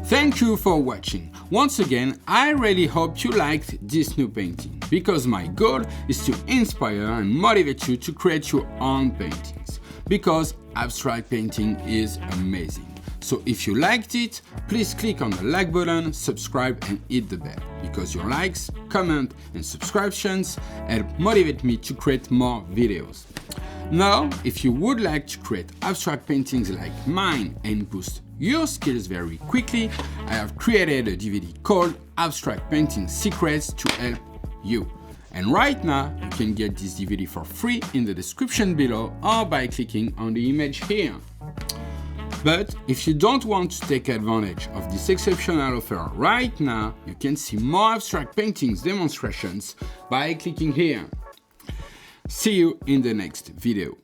Thank you for watching. Once again, I really hope you liked this new painting, because my goal is to inspire and motivate you to create your own paintings, because abstract painting is amazing. So if you liked it, please click on the like button, subscribe and hit the bell, because your likes, comment and subscriptions help motivate me to create more videos. Now, if you would like to create abstract paintings like mine and boost your skills very quickly, I have created a DVD called Abstract Painting Secrets to help you. And right now, you can get this DVD for free in the description below or by clicking on the image here. But if you don't want to take advantage of this exceptional offer right now, you can see more abstract paintings demonstrations by clicking here. See you in the next video.